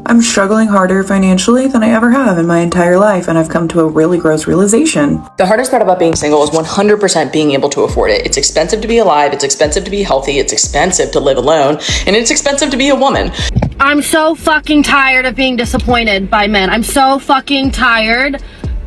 I'm struggling harder financially than I ever have in my entire life, and I've come to a really gross realization. The hardest part about being single is 100% being able to afford it. It's expensive to be alive, it's expensive to be healthy, it's expensive to live alone, and it's expensive to be a woman. I'm so fucking tired of being disappointed by men. I'm so fucking tired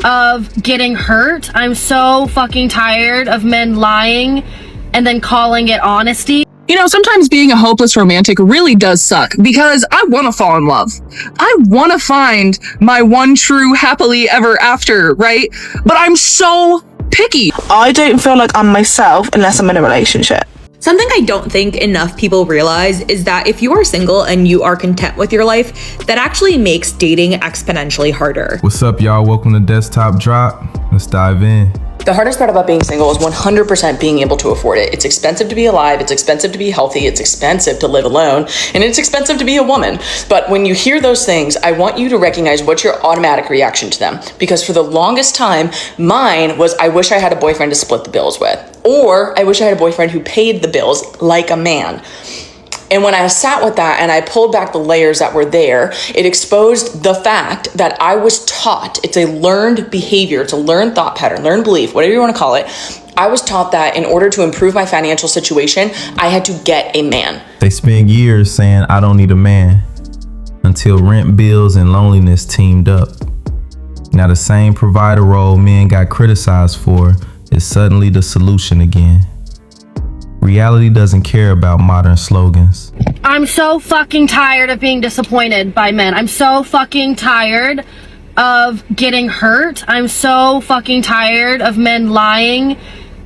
of getting hurt. I'm so fucking tired of men lying and then calling it honesty. You know, sometimes being a hopeless romantic really does suck because I want to fall in love. I want to find my one true happily ever after, right? But I'm so picky. I don't feel like I'm myself unless I'm in a relationship. Something I don't think enough people realize is that if you are single and you are content with your life, that actually makes dating exponentially harder. What's up, y'all? Welcome to Desktop Drop. Let's dive in. The hardest part about being single is 100% being able to afford it. It's expensive to be alive, it's expensive to be healthy, it's expensive to live alone, and it's expensive to be a woman. But when you hear those things, I want you to recognize what's your automatic reaction to them. Because for the longest time, mine was, I wish I had a boyfriend to split the bills with. Or I wish I had a boyfriend who paid the bills like a man. And when I sat with that and I pulled back the layers that were there, it exposed the fact that I was taught, it's a learned behavior, it's a learned thought pattern, learned belief, whatever you want to call it. I was taught that in order to improve my financial situation, I had to get a man. They spend years saying, I don't need a man, until rent, bills, and loneliness teamed up. Now the same provider role men got criticized for is suddenly the solution again. Reality doesn't care about modern slogans. I'm so fucking tired of being disappointed by men. I'm so fucking tired of getting hurt. I'm so fucking tired of men lying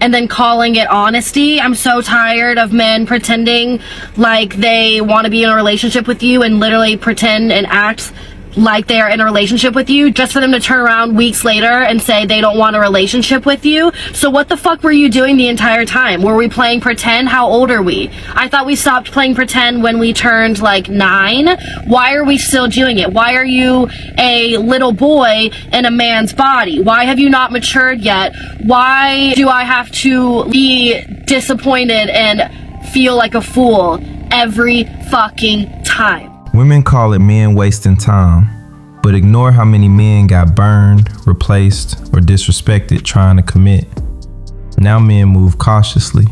and then calling it honesty. I'm so tired of men pretending like they want to be in a relationship with you and literally pretend and act like they're in a relationship with you just for them to turn around weeks later and say they don't want a relationship with you. So what the fuck were you doing the entire time? Were we playing pretend? How old are we? I thought we stopped playing pretend when we turned like 9. Why are we still doing it? Why are you a little boy in a man's body? Why have you not matured yet? Why do I have to be disappointed and feel like a fool every fucking time? Women call it men wasting time, but ignore how many men got burned, replaced, or disrespected trying to commit. Now men move cautiously,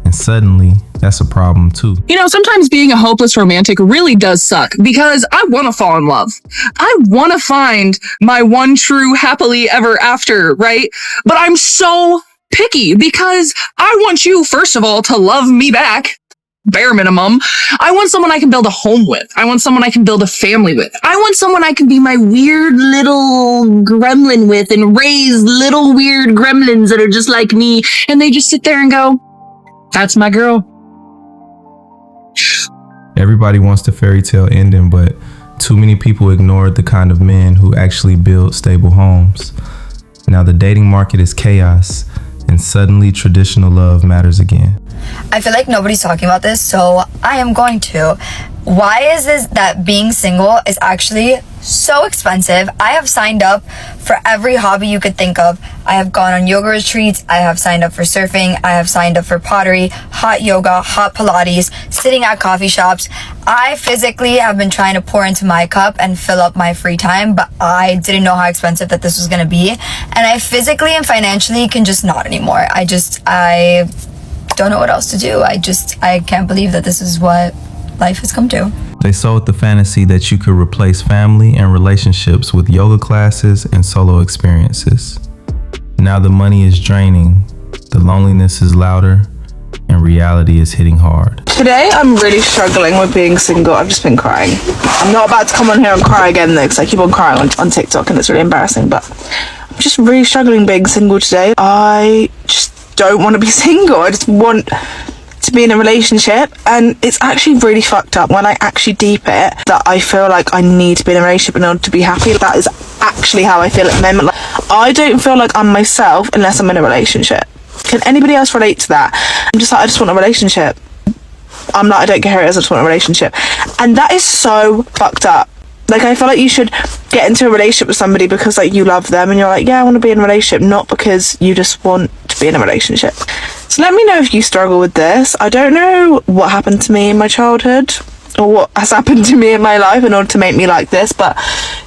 and suddenly that's a problem too. You know, sometimes being a hopeless romantic really does suck because I want to fall in love. I want to find my one true happily ever after, right? But I'm so picky because I want you, first of all, to love me back. Bare minimum. I want someone I can build a home with. I want someone I can build a family with. I want someone I can be my weird little gremlin with and raise little weird gremlins that are just like me. And they just sit there and go, that's my girl. Everybody wants the fairy tale ending, but too many people ignored the kind of men who actually build stable homes. Now the dating market is chaos, and suddenly traditional love matters again. I feel like nobody's talking about this, so I am going to. Why is this that being single is actually so expensive? I have signed up for every hobby you could think of. I have gone on yoga retreats. I have signed up for surfing. I have signed up for pottery, hot yoga, hot Pilates, sitting at coffee shops. I physically have been trying to pour into my cup and fill up my free time, but I didn't know how expensive that this was going to be. And I physically and financially can just not anymore. I don't know what else to do. I can't believe that this is what life has come to. They sold the fantasy that you could replace family and relationships with yoga classes and solo experiences. Now the money is draining, the loneliness is louder, and reality is hitting hard. Today I'm really struggling with being single. I've just been crying. I'm not about to come on here and cry again though, because I keep on crying on TikTok and it's really embarrassing, but I'm just really struggling being single today. I just don't want to be single. I just want to be in a relationship, and it's actually really fucked up when I actually deep it that I feel like I need to be in a relationship in order to be happy. That is actually how I feel at the moment. Like, I don't feel like I'm myself unless I'm in a relationship. Can anybody else relate to that? I'm just like, I just want a relationship. I don't care who it is, I just want a relationship. And that is so fucked up. Like, I feel like you should get into a relationship with somebody because, like, you love them and you're like, yeah, I want to be in a relationship, not because you just want to be in a relationship. So let me know if you struggle with this. I don't know what happened to me in my childhood or what has happened to me in my life in order to make me like this, but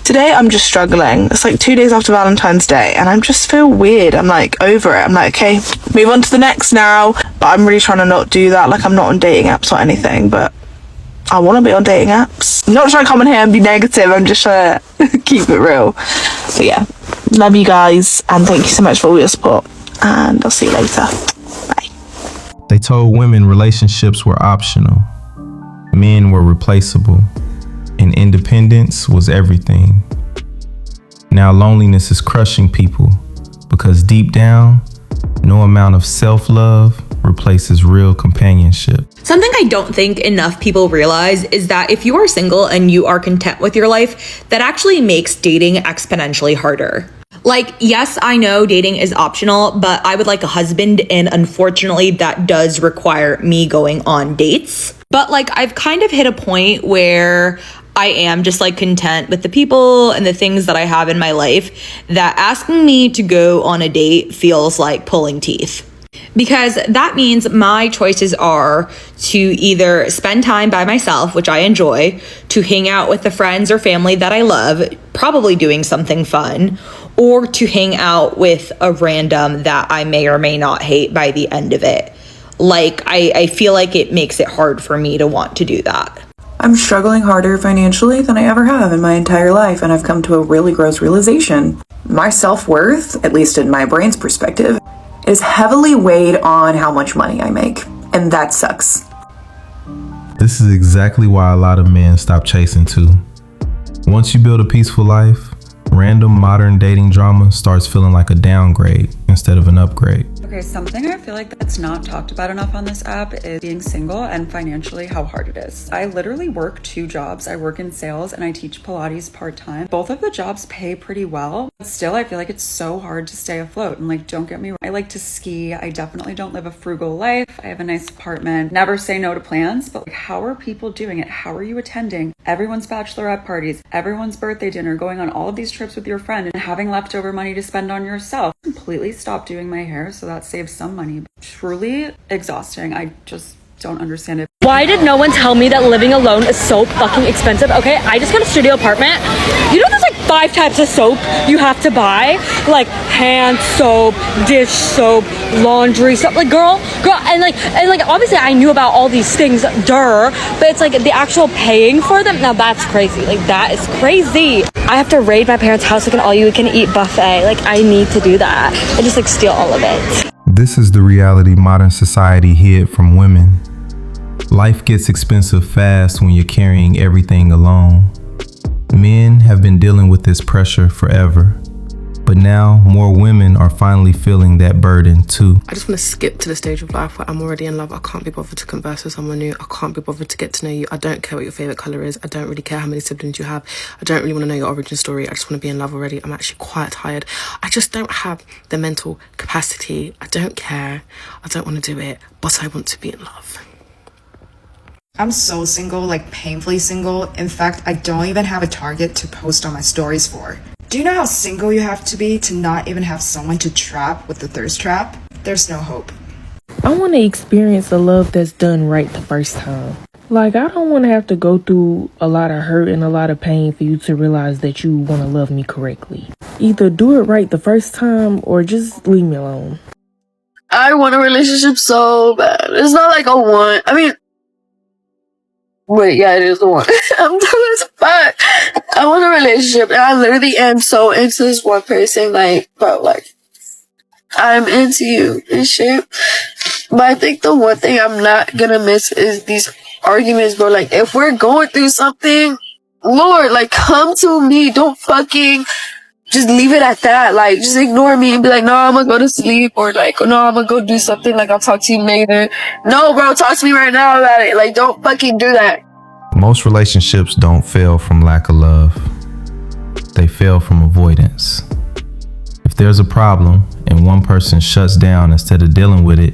today I'm just struggling. It's like 2 days after Valentine's Day and I just feel weird. I'm like over it. I'm like, okay, move on to the next now. But I'm really trying to not do that. Like, I'm not on dating apps or anything, but I want to be on dating apps. I'm not trying to come in here and be negative. I'm just trying to keep it real. So yeah, love you guys and thank you so much for all your support, and I'll see you later. Bye. They told women relationships were optional, men were replaceable, and independence was everything. Now loneliness is crushing people because deep down, no amount of self-love replaces real companionship. Something I don't think enough people realize is that if you are single and you are content with your life, that actually makes dating exponentially harder. Like, yes, I know dating is optional, but I would like a husband, and unfortunately that does require me going on dates. But like, I've kind of hit a point where I am just like content with the people and the things that I have in my life, that asking me to go on a date feels like pulling teeth. Because that means my choices are to either spend time by myself, which I enjoy, to hang out with the friends or family that I love, probably doing something fun, or to hang out with a random that I may or may not hate by the end of it. Like, I feel like it makes it hard for me to want to do that. I'm struggling harder financially than I ever have in my entire life, and I've come to a really gross realization. My self-worth, at least in my brain's perspective, is heavily weighed on how much money I make, and that sucks. This is exactly why a lot of men stop chasing too. Once you build a peaceful life, random modern dating drama starts feeling like a downgrade instead of an upgrade. Okay, something I feel like that's not talked about enough on this app is being single and financially how hard it is. I literally work 2 jobs. I work in sales and I teach Pilates part-time. Both of the jobs pay pretty well, but still I feel like it's so hard to stay afloat. And like, don't get me wrong, I like to ski. I definitely don't live a frugal life. I have a nice apartment. Never say no to plans, but like, how are people doing it? How are you attending everyone's bachelorette parties, everyone's birthday dinner, going on all of these trips with your friend and having leftover money to spend on yourself? Completely stopped doing my hair, so that saves some money. Truly exhausting. I just don't understand it. Why did no one tell me that living alone is so fucking expensive? Okay, I just got a studio apartment. You know there's like 5 types of soap you have to buy? Like hand soap, dish soap, laundry soap. Like girl, and like obviously I knew about all these things, but it's like the actual paying for them, now that's crazy. Like that is crazy. I have to raid my parents' house like an all-you-can-eat buffet. Like I need to do that and just like steal all of it. This is the reality modern society hid from women. Life gets expensive fast when you're carrying everything alone. Men have been dealing with this pressure forever, but now more women are finally feeling that burden too. I just want to skip to the stage of life where I'm already in love. I can't be bothered to converse with someone new. I can't be bothered to get to know you. I don't care what your favorite color is. I don't really care how many siblings you have. I don't really want to know your origin story. I just want to be in love already. I'm actually quite tired. I just don't have the mental capacity. I don't care. I don't want to do it, but I want to be in love. I'm so single, like painfully single. In fact, I don't even have a target to post on my stories for. Do you know how single you have to be to not even have someone to trap with the thirst trap? There's no hope. I want to experience a love that's done right the first time. Like, I don't want to have to go through a lot of hurt and a lot of pain for you to realize that you want to love me correctly. Either do it right the first time or just leave me alone. I want a relationship so bad. It's not like a want. I mean, wait, yeah, it is the one. I'm dumb as fuck. I want a relationship, and I literally am so into this one person, like, bro, like, I'm into you and shit. But I think the one thing I'm not gonna miss is these arguments, bro. Like, if we're going through something, Lord, like, come to me. Don't fucking just leave it at that. Like, just ignore me and be like, no, I'm gonna go to sleep, or like, no, I'm gonna go do something, like, I'll talk to you later. No, bro, talk to me right now about it. Like, don't fucking do that. Most relationships don't fail from lack of love. They fail from avoidance. If there's a problem and one person shuts down instead of dealing with it,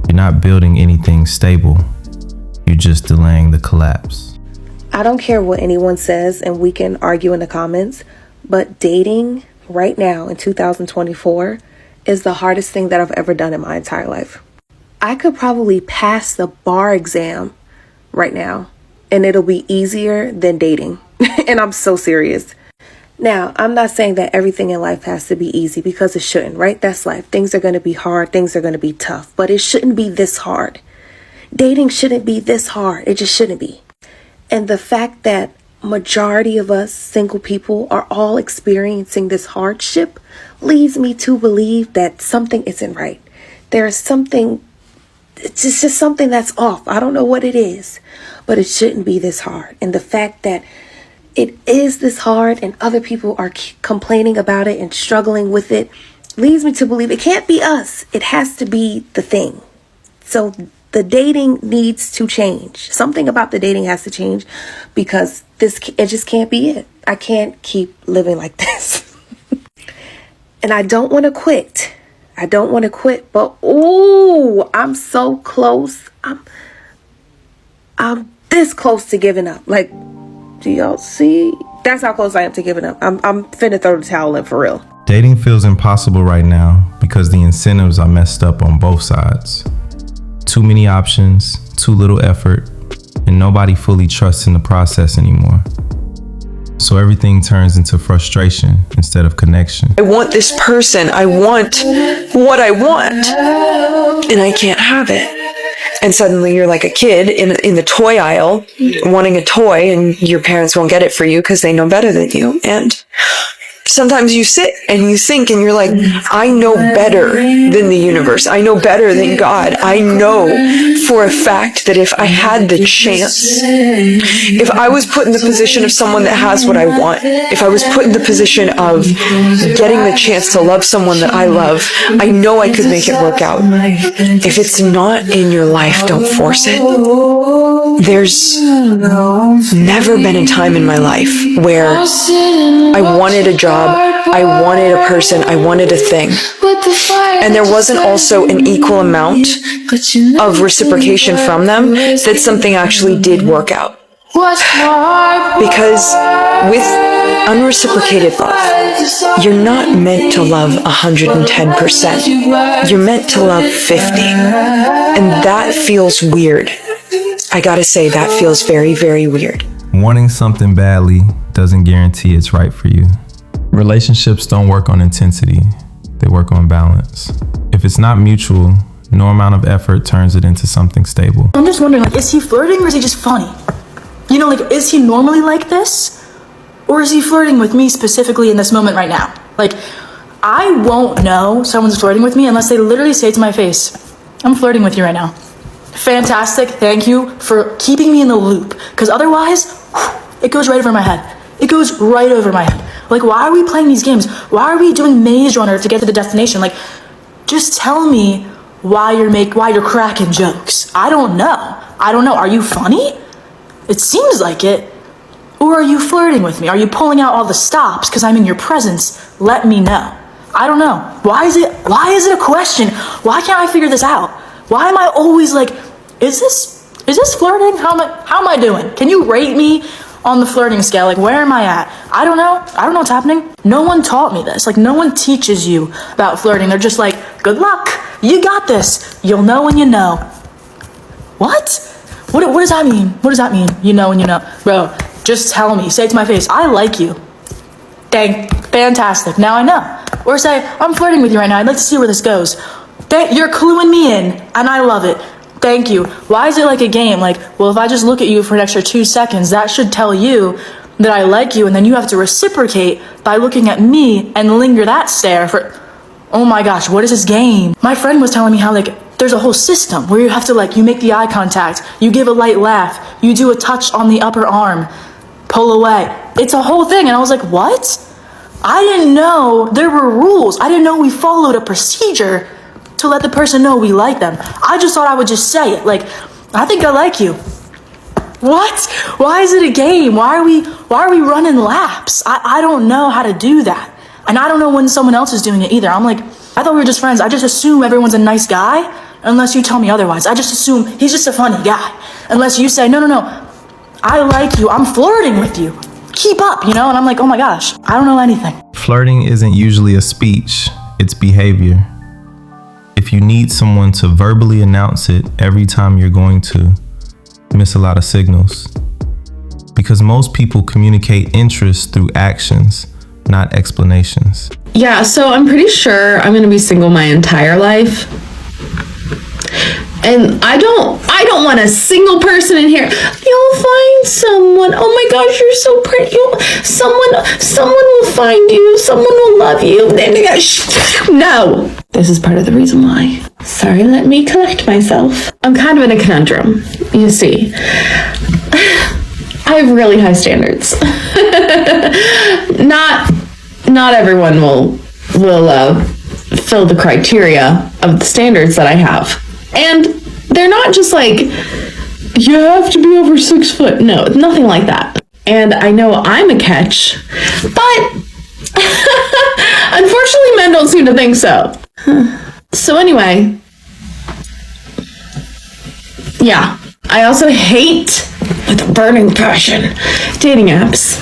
you're not building anything stable. You're just delaying the collapse. I don't care what anyone says, and we can argue in the comments, but dating right now in 2024 is the hardest thing that I've ever done in my entire life. I could probably pass the bar exam right now and it'll be easier than dating. And I'm so serious. Now, I'm not saying that everything in life has to be easy, because it shouldn't, right? That's life. Things are going to be hard. Things are going to be tough, but it shouldn't be this hard. Dating shouldn't be this hard. It just shouldn't be. And the fact that majority of us single people are all experiencing this hardship leads me to believe that something isn't right. There's something, it's just something that's off. I don't know what it is, but it shouldn't be this hard. And the fact that it is this hard and other people are complaining about it and struggling with it leads me to believe it can't be us. It has to be the thing. So the dating needs to change. Something about the dating has to change, because it just can't be it. I can't keep living like this. And I don't want to quit. But ooh, I'm so close. I'm this close to giving up. Like, do y'all see? That's how close I am to giving up. I'm finna throw the towel in for real. Dating feels impossible right now because the incentives are messed up on both sides. Too many options, too little effort, and nobody fully trusts in the process anymore. So everything turns into frustration instead of connection. I want this person. I want what I want, and I can't have it. And suddenly you're like a kid in the toy aisle wanting a toy, and your parents won't get it for you because they know better than you. And sometimes you sit and you think and you're like, I know better than the universe. I know better than God. I know for a fact that if I had the chance, if I was put in the position of someone that has what I want, if I was put in the position of getting the chance to love someone that I love, I know I could make it work out. If it's not in your life, don't force it. There's never been a time in my life where I wanted a job, I wanted a person, I wanted a thing, and there wasn't also an equal amount of reciprocation from them that something actually did work out. Because with unreciprocated love, you're not meant to love 110%. You're meant to love 50. And that feels weird. I gotta say, that feels very, very weird. Wanting something badly doesn't guarantee it's right for you. Relationships don't work on intensity, they work on balance. If it's not mutual, no amount of effort turns it into something stable. I'm just wondering, like, is he flirting or is he just funny? You know, like, is he normally like this? Or is he flirting with me specifically in this moment right now? Like, I won't know someone's flirting with me unless they literally say to my face, I'm flirting with you right now. Fantastic, thank you for keeping me in the loop. Because otherwise, it goes right over my head. It goes right over my head. Like, why are we playing these games? Why are we doing Maze Runner to get to the destination? Like, just tell me why you're cracking jokes. I don't know. Are you funny? It seems like it. Or are you flirting with me? Are you pulling out all the stops because I'm in your presence? Let me know. I don't know. Why is it a question? Why can't I figure this out? Why am I always like, is this flirting? How am I doing? Can you rate me on the flirting scale? Like, where am I at? I don't know what's happening. No one taught me this. Like, no one teaches you about flirting. They're just like, good luck. You got this. You'll know when you know. What? What does that mean? What does that mean? You know when you know. Bro, just tell me. Say it to my face, I like you. Dang, fantastic. Now I know. Or say, I'm flirting with you right now. I'd like to see where this goes. You're cluing me in, and I love it. Thank you. Why is it like a game? Like, well, if I just look at you for an extra 2 seconds, that should tell you that I like you, and then you have to reciprocate by looking at me and linger that stare for, oh my gosh, what is this game? My friend was telling me how, like, there's a whole system where you have to, like, you make the eye contact, you give a light laugh, you do a touch on the upper arm, pull away. It's a whole thing, and I was like, what? I didn't know there were rules. I didn't know we followed a procedure to let the person know we like them. I just thought I would just say it, like, I think I like you. What? Why is it a game? Why are we running laps? I don't know how to do that. And I don't know when someone else is doing it either. I'm like, I thought we were just friends. I just assume everyone's a nice guy unless you tell me otherwise. I just assume he's just a funny guy. Unless you say, no, I like you. I'm flirting with you. Keep up, you know? And I'm like, oh my gosh, I don't know anything. Flirting isn't usually a speech, it's behavior. If you need someone to verbally announce it every time, you're going to miss a lot of signals. because most people communicate interest through actions, not explanations. Yeah, so I'm pretty sure I'm gonna be single my entire life. And I don't want a single person in here. You'll find someone. Oh my gosh, you're so pretty. Someone will find you. Someone will love you. No. This is part of the reason why. Sorry, let me collect myself. I'm kind of in a conundrum. You see, I have really high standards. Not everyone will fill the criteria of the standards that I have. And they're not just like, you have to be over 6 foot. No, nothing like that. And I know I'm a catch, but unfortunately men don't seem to think so. So anyway, yeah, I also hate with a burning passion dating apps.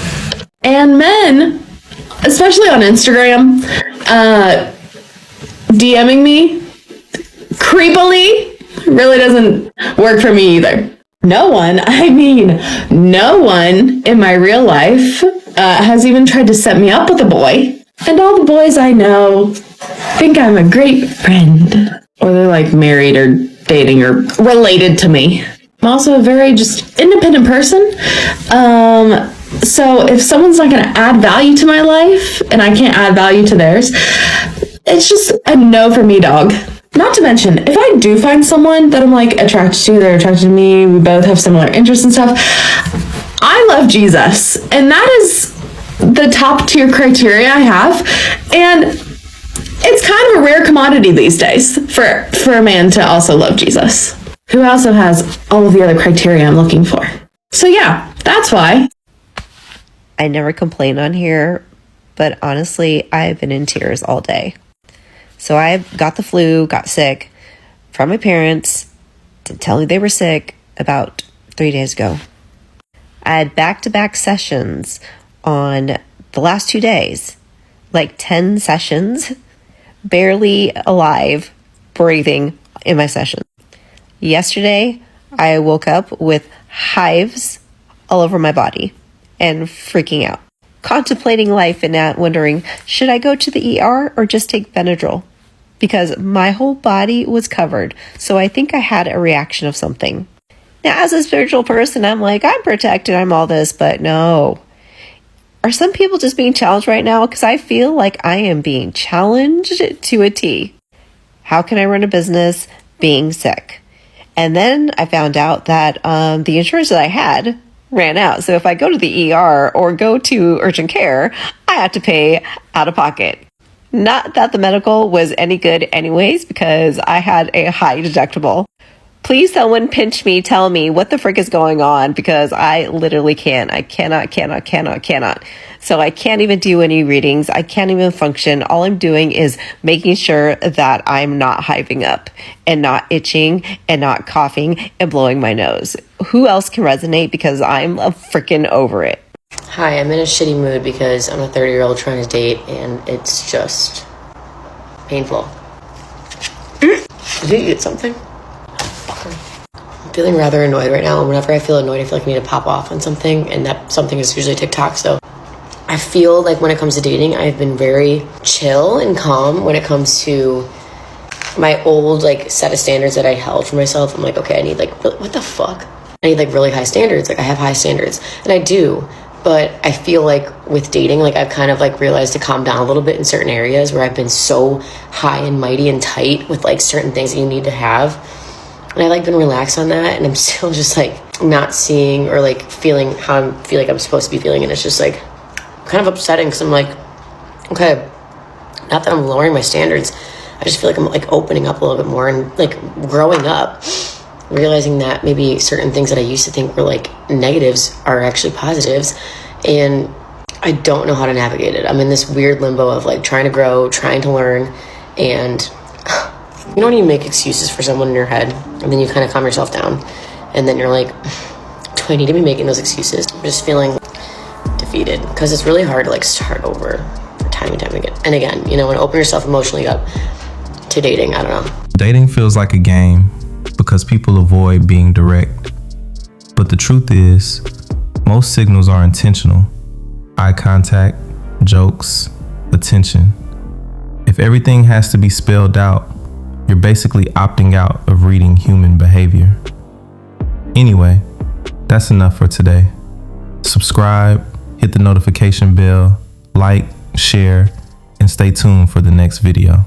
And men, especially on Instagram, DMing me creepily really doesn't work for me either. No one in my real life has even tried to set me up with a boy. And all the boys I know think I'm a great friend. Or they're like married or dating or related to me. I'm also a very just independent person. So if someone's not going to add value to my life and I can't add value to theirs, it's just a no for me, dog. Not to mention, if I do find someone that I'm like attracted to, they're attracted to me, we both have similar interests and stuff, I love Jesus. And that is the top tier criteria I have. And it's kind of a rare commodity these days for a man to also love Jesus, who also has all of the other criteria I'm looking for. So yeah, that's why. I never complain on here, but honestly, I've been in tears all day. So I got the flu, got sick from my parents to tell me they were sick about 3 days ago. I had back-to-back sessions on the last 2 days, like 10 sessions, barely alive, breathing in my session. Yesterday, I woke up with hives all over my body and freaking out. Contemplating life and wondering, should I go to the ER or just take Benadryl? Because my whole body was covered, so I think I had a reaction of something. Now, as a spiritual person, I'm like, I'm protected, I'm all this, but no. Are some people just being challenged right now? Because I feel like I am being challenged to a T. How can I run a business being sick? And then I found out that the insurance that I had ran out. So if I go to the ER or go to urgent care, I have to pay out of pocket. Not that the medical was any good anyways, because I had a high deductible. Please someone pinch me, tell me what the frick is going on, because I literally can't. I cannot. So I can't even do any readings. I can't even function. All I'm doing is making sure that I'm not hiving up and not itching and not coughing and blowing my nose. Who else can resonate? Because I'm freaking over it. Hi, I'm in a shitty mood because I'm a 30-year-old trying to date and it's just painful. Did you eat something? I'm feeling rather annoyed right now, and whenever I feel annoyed, I feel like I need to pop off on something, and that something is usually TikTok. So I feel like when it comes to dating, I've been very chill and calm when it comes to my old set of standards that I held for myself. I'm like, okay, I need what the fuck? I need really high standards. I have high standards, and I do. But I feel like with dating, I've kind of realized to calm down a little bit in certain areas where I've been so high and mighty and tight with certain things that you need to have. And I've been relaxed on that, and I'm still just not seeing or feeling how I feel like I'm supposed to be feeling. And it's just kind of upsetting because I'm okay, not that I'm lowering my standards. I just feel like I'm opening up a little bit more and growing up, realizing that maybe certain things that I used to think were negatives are actually positives, and I don't know how to navigate it. I'm in this weird limbo of trying to grow, trying to learn, and you know when you make excuses for someone in your head and then you kind of calm yourself down and then you're do I need to be making those excuses? I'm just feeling defeated because it's really hard to start over time and time again and again, and open yourself emotionally up to dating. I don't know. Dating feels like a game because people avoid being direct. But the truth is, Most signals are intentional. Eye contact, jokes, attention. If everything has to be spelled out, you're basically opting out of reading human behavior. Anyway, that's enough for today. Subscribe, hit the notification bell, like, share, and stay tuned for the next video.